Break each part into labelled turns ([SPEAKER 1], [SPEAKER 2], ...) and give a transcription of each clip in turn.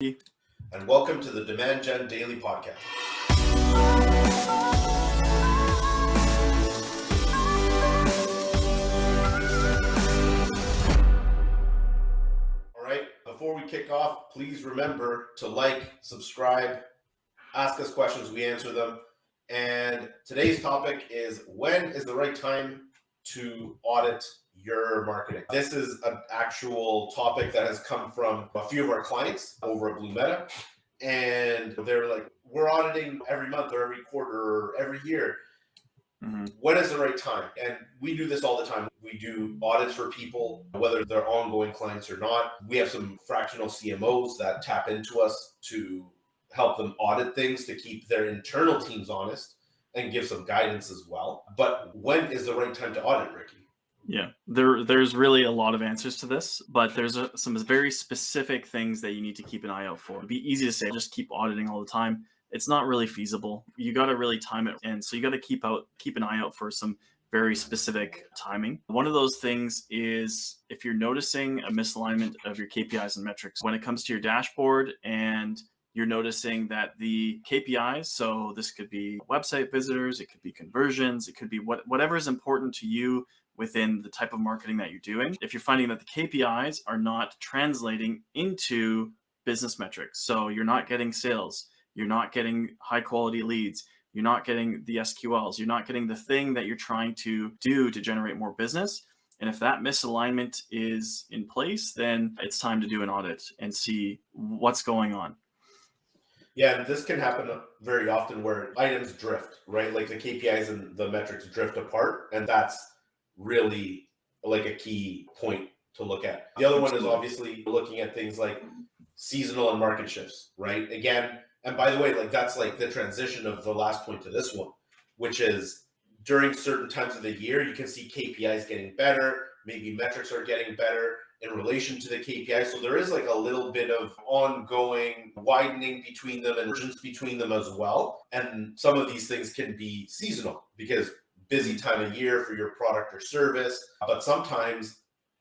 [SPEAKER 1] And welcome to the Demand Gen Daily Podcast. All right, before we kick off, please remember to like, subscribe, ask us questions, we answer them. And today's topic is, when is the right time to audit your marketing? This is an actual topic that has come from a few of our clients over at Blue Meta. And they're like, we're auditing every month or every quarter or every year. When is the right time? And we do this all the time. We do audits for people, whether they're ongoing clients or not. We have some fractional CMOs that tap into us to help them audit things to keep their internal teams honest and give some guidance as well. But when is the right time to audit, Ricky?
[SPEAKER 2] Yeah, there's really a lot of answers to this, but there's some very specific things that you need to keep an eye out for. It'd be easy to say, just keep auditing all the time. It's not really feasible. You got to really time it. And so you got to keep an eye out for some very specific timing. One of those things is if you're noticing a misalignment of your KPIs and metrics when it comes to your dashboard, and you're noticing that the KPIs, so this could be website visitors, it could be conversions, it could be whatever is important to you within the type of marketing that you're doing. If you're finding that the KPIs are not translating into business metrics, so you're not getting sales, you're not getting high quality leads, you're not getting the SQLs, you're not getting the thing that you're trying to do to generate more business. And if that misalignment is in place, then it's time to do an audit and see what's going on.
[SPEAKER 1] Yeah, and this can happen very often where items drift, right? Like the KPIs and the metrics drift apart, and that's really like a key point to look at. The other one is obviously looking at things like seasonal and market shifts, right? Again, and by the way, like that's like the transition of the last point to this one, which is during certain times of the year, you can see KPIs getting better, maybe metrics are getting better in relation to the KPI. So there is like a little bit of ongoing widening between them and divergence between them as well. And some of these things can be seasonal because busy time of year for your product or service, but sometimes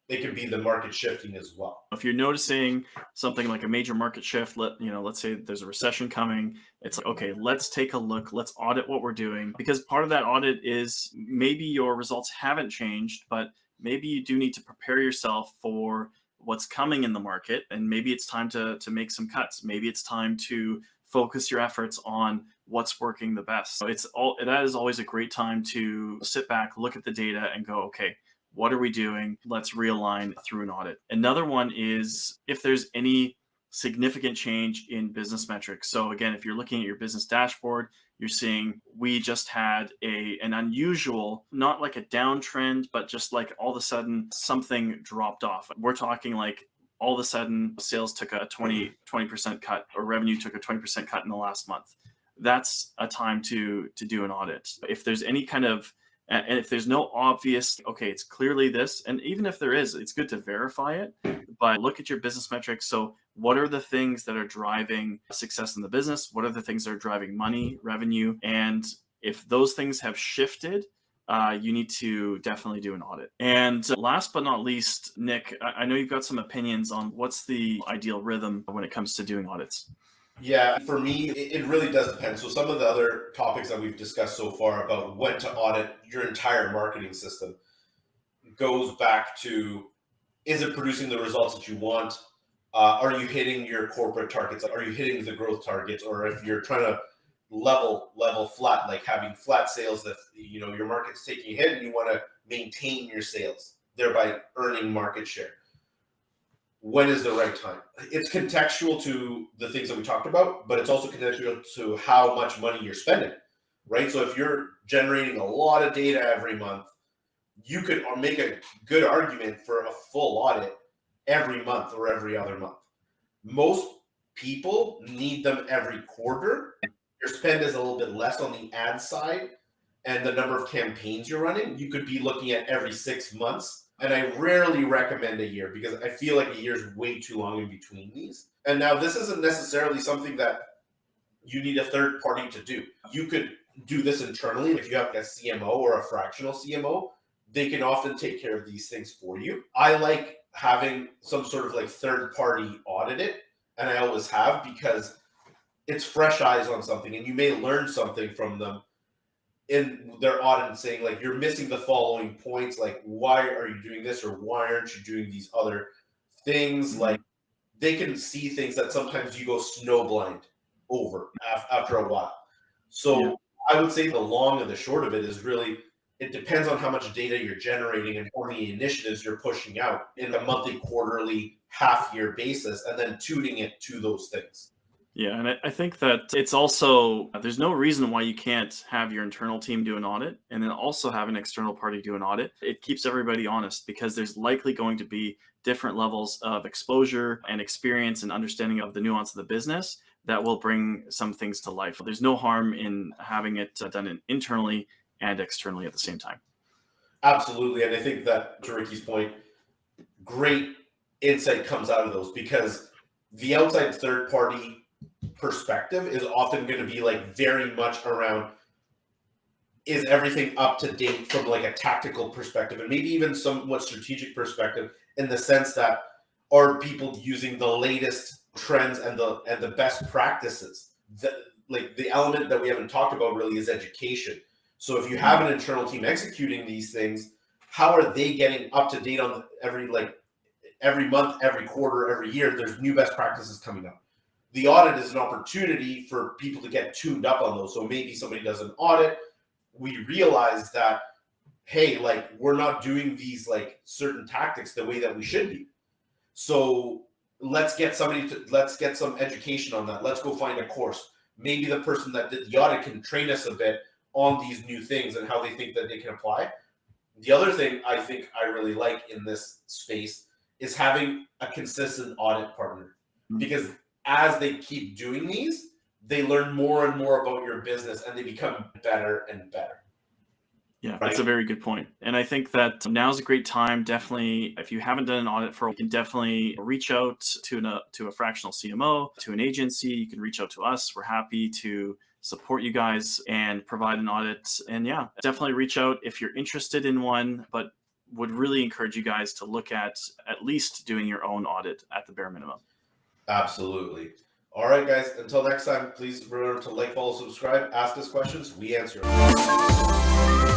[SPEAKER 1] they can be the market shifting as well.
[SPEAKER 2] If you're noticing something like a major market shift, let's say there's a recession coming, it's like, okay, let's take a look, let's audit what we're doing, because part of that audit is maybe your results haven't changed, but maybe you do need to prepare yourself for what's coming in the market, and maybe it's time to make some cuts. Maybe it's time to focus your efforts on what's working the best. So that is always a great time to sit back, look at the data and go, okay, what are we doing? Let's realign through an audit. Another one is if there's any significant change in business metrics. So again, if you're looking at your business dashboard, you're seeing we just had an unusual, not like a downtrend, but just like all of a sudden something dropped off. We're talking like all of a sudden sales took a 20% cut, or revenue took a 20% cut in the last month. That's a time to do an audit. If there's any kind of, and if there's no obvious, okay, it's clearly this, and even if there is, it's good to verify it, but look at your business metrics. So what are the things that are driving success in the business? What are the things that are driving money, revenue? And if those things have shifted, you need to definitely do an audit. And last but not least, Nick, I know you've got some opinions on what's the ideal rhythm when it comes to doing audits.
[SPEAKER 1] Yeah, for me, it really does depend. So some of the other topics that we've discussed so far about when to audit your entire marketing system goes back to, is it producing the results that you want? Are you hitting your corporate targets? Are you hitting the growth targets? Or if you're trying to level flat, like having flat sales, that your market's taking a hit and you want to maintain your sales, thereby earning market share. When is the right time? It's contextual to the things that we talked about, but it's also contextual to how much money you're spending, right? So if you're generating a lot of data every month, you could make a good argument for a full audit every month or every other month. Most people need them every quarter. Your spend is a little bit less on the ad side, and the number of campaigns you're running, you could be looking at every 6 months. And I rarely recommend a year because I feel like a year is way too long in between these. And now this isn't necessarily something that you need a third party to do. You could do this internally. If you have a CMO or a fractional CMO, they can often take care of these things for you. I like having some sort of like third party audit it and I always have, because it's fresh eyes on something, and you may learn something from them in their audit, saying like, you're missing the following points, like why are you doing this, or why aren't you doing these other things?
[SPEAKER 2] Mhm.
[SPEAKER 1] Like, they can see things that sometimes you go snowblind over after a while. So
[SPEAKER 2] Yeah.
[SPEAKER 1] I would say the long and the short of it is really, it depends on how much data you're generating and how many initiatives you're pushing out in a monthly, quarterly, half year basis, and then tuning it to those things.
[SPEAKER 2] Yeah, and I think that it's also, there's no reason why you can't have your internal team do an audit and then also have an external party do an audit. It keeps everybody honest because there's likely going to be different levels of exposure and experience and understanding of the nuance of the business that will bring some things to life. There's no harm in having it done internally and externally at the same time.
[SPEAKER 1] Absolutely. And I think that, to Ricky's point, great insight comes out of those, because the outside third party perspective is often going to be like very much around, is everything up to date from like a tactical perspective, and maybe even somewhat strategic perspective, in the sense that, are people using the latest trends and the best practices? Like the element that we haven't talked about really is education. So if you have an internal team executing these things, how are they getting up to date on every month, every quarter, every year? There's new best practices coming up. The audit is an opportunity for people to get tuned up on those. So maybe somebody does an audit, we realize that, hey, like, we're not doing these like certain tactics the way that we should be. So let's get some education on that. Let's go find a course. Maybe the person that did the audit can train us a bit on these new things and how they think that they can apply. The other thing I think I really like in this space is having a consistent audit partner, because as they keep doing these, they learn more and more about your business and they become better and better.
[SPEAKER 2] Yeah, that's a very good point. And I think that now's a great time. Definitely, if you haven't done an audit for, you can definitely reach out to a fractional CMO, to an agency. You can reach out to us. We're happy to support you guys and provide an audit. And yeah, definitely reach out if you're interested in one, but would really encourage you guys to look at least doing your own audit at the bare minimum.
[SPEAKER 1] Absolutely. All right, guys. Until next time, please remember to like, follow, subscribe, ask us questions. We answer them.